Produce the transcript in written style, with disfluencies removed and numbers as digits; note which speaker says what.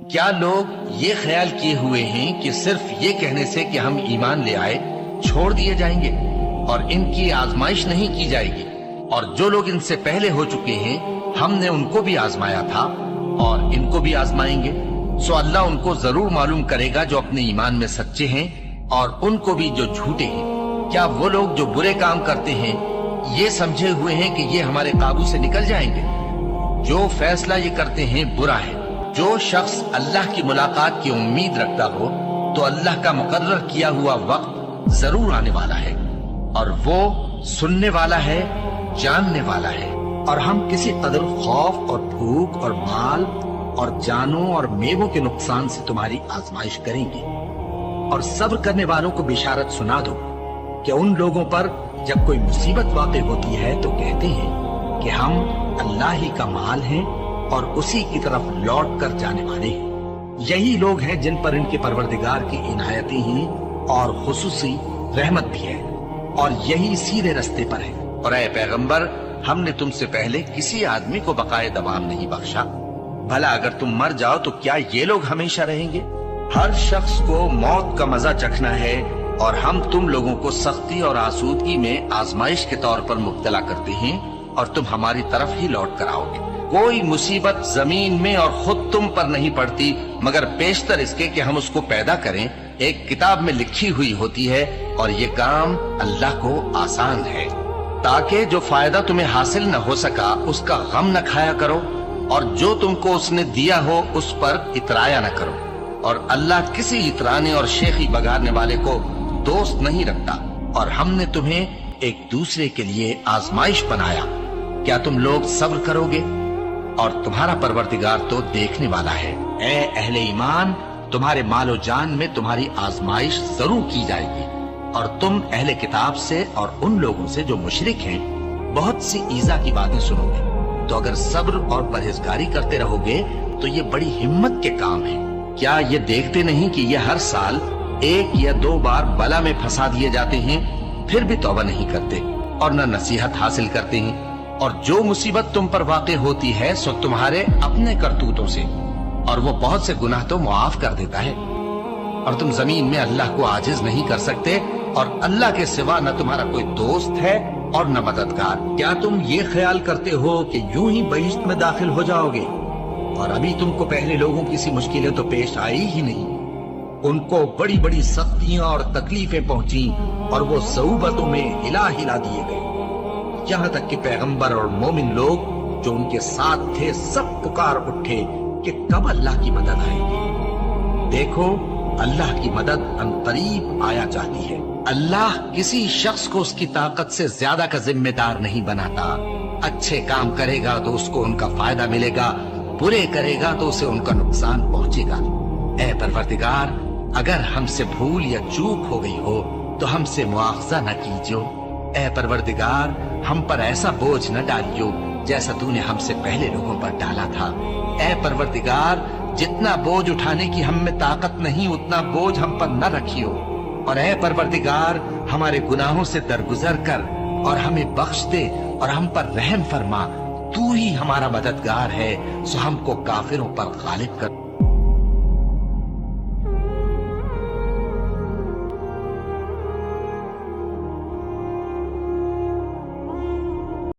Speaker 1: کیا لوگ یہ خیال کیے ہوئے ہیں کہ صرف یہ کہنے سے کہ ہم ایمان لے آئے چھوڑ دیے جائیں گے اور ان کی آزمائش نہیں کی جائے گی؟ اور جو لوگ ان سے پہلے ہو چکے ہیں ہم نے ان کو بھی آزمایا تھا اور ان کو بھی آزمائیں گے، سو اللہ ان کو ضرور معلوم کرے گا جو اپنے ایمان میں سچے ہیں اور ان کو بھی جو جھوٹے ہیں۔ کیا وہ لوگ جو برے کام کرتے ہیں یہ سمجھے ہوئے ہیں کہ یہ ہمارے قابو سے نکل جائیں گے؟ جو فیصلہ یہ کرتے ہیں برا ہے۔ جو شخص اللہ کی ملاقات کی امید رکھتا ہو تو اللہ کا مقرر کیا ہوا وقت ضرور آنے والا ہے، اور وہ سننے والا ہے، جاننے والا ہے۔ اور ہم کسی قدر خوف اور بھوک اور مال اور جانوں اور میووں کے نقصان سے تمہاری آزمائش کریں گے، اور صبر کرنے والوں کو بشارت سنا دو کہ ان لوگوں پر جب کوئی مصیبت واقع ہوتی ہے تو کہتے ہیں کہ ہم اللہ ہی کا مال ہیں اور اسی کی طرف لوٹ کر جانے والے ہیں۔ یہی لوگ ہیں جن پر ان کے پروردگار کی عنایتیں ہیں اور خصوصی رحمت بھی ہے، اور یہی سیدھے رستے پر ہے۔ اور اے پیغمبر، ہم نے تم سے پہلے کسی آدمی کو بقائے دوام نہیں بخشا، بھلا اگر تم مر جاؤ تو کیا یہ لوگ ہمیشہ رہیں گے؟ ہر شخص کو موت کا مزہ چکھنا ہے، اور ہم تم لوگوں کو سختی اور آسودگی میں آزمائش کے طور پر مبتلا کرتے ہیں اور تم ہماری طرف ہی لوٹ کر آؤ گے۔ کوئی مصیبت زمین میں اور خود تم پر نہیں پڑتی مگر پیشتر اس کے کہ ہم اس کو پیدا کریں ایک کتاب میں لکھی ہوئی ہوتی ہے، اور یہ کام اللہ کو آسان ہے، تاکہ جو فائدہ تمہیں حاصل نہ ہو سکا اس کا غم نہ کھایا کرو، اور جو تم کو اس نے دیا ہو اس پر اترایا نہ کرو۔ اور اللہ کسی اترانے اور شیخی بگاڑنے والے کو دوست نہیں رکھتا، اور ہم نے تمہیں ایک دوسرے کے لیے آزمائش بنایا، کیا تم لوگ صبر کرو گے؟ اور تمہارا پروردگار تو دیکھنے والا ہے۔ اے اہل ایمان، تمہارے مال و جان میں تمہاری آزمائش ضرور کی جائے گی، اور تم اہل کتاب سے اور ان لوگوں سے جو مشرک ہیں بہت سی ایذا کی باتیں سنو گے، تو اگر صبر اور پرہیزگاری کرتے رہو گے تو یہ بڑی ہمت کے کام ہے۔ کیا یہ دیکھتے نہیں کہ یہ ہر سال 1 یا 2 بار بلا میں پھنسا دیے جاتے ہیں، پھر بھی توبہ نہیں کرتے اور نہ نصیحت حاصل کرتے ہیں؟ اور جو مصیبت تم پر واقع ہوتی ہے سو تمہارے اپنے کرتوتوں سے، اور وہ بہت سے گناہ تو معاف کر دیتا ہے۔ اور تم زمین میں اللہ کو عاجز نہیں کر سکتے، اور اللہ کے سوا نہ تمہارا کوئی دوست ہے اور نہ مددگار۔ کیا تم یہ خیال کرتے ہو کہ یوں ہی بہشت میں داخل ہو جاؤ گے؟ اور ابھی تم کو پہلے لوگوں کی سی مشکلیں تو پیش آئی ہی نہیں۔ ان کو بڑی بڑی سختیاں اور تکلیفیں پہنچیں، اور وہ صعوبتوں میں ہلا ہلا دیے گئے، یہاں تک کہ پیغمبر اور مومن لوگ جو ان کے ساتھ تھے سب پکار اٹھے کہ کب اللہ کی مدد آئے گی۔ دیکھو، اللہ کی مدد عنقریب آیا چاہتی ہے۔ اللہ کسی شخص کو اس کی طاقت سے زیادہ کا ذمہ دار نہیں بناتا۔ اچھے کام کرے گا تو اس کو ان کا فائدہ ملے گا، برے کرے گا تو اسے ان کا نقصان پہنچے گا۔ اے پروردگار، اگر ہم سے بھول یا چوک ہو گئی ہو تو ہم سے مواخذہ نہ کیجو۔ اے پروردگار، ہم پر ایسا بوجھ نہ ڈالیو جیسا تو نے ہم سے پہلے لوگوں پر ڈالا تھا۔ اے پروردگار، جتنا بوجھ اٹھانے کی ہم میں طاقت نہیں اتنا بوجھ ہم پر نہ رکھیو، اور اے پروردگار، ہمارے گناہوں سے درگزر کر اور ہمیں بخش دے اور ہم پر رحم فرما۔ تو ہی ہمارا مددگار ہے، سو ہم کو کافروں پر غالب کر۔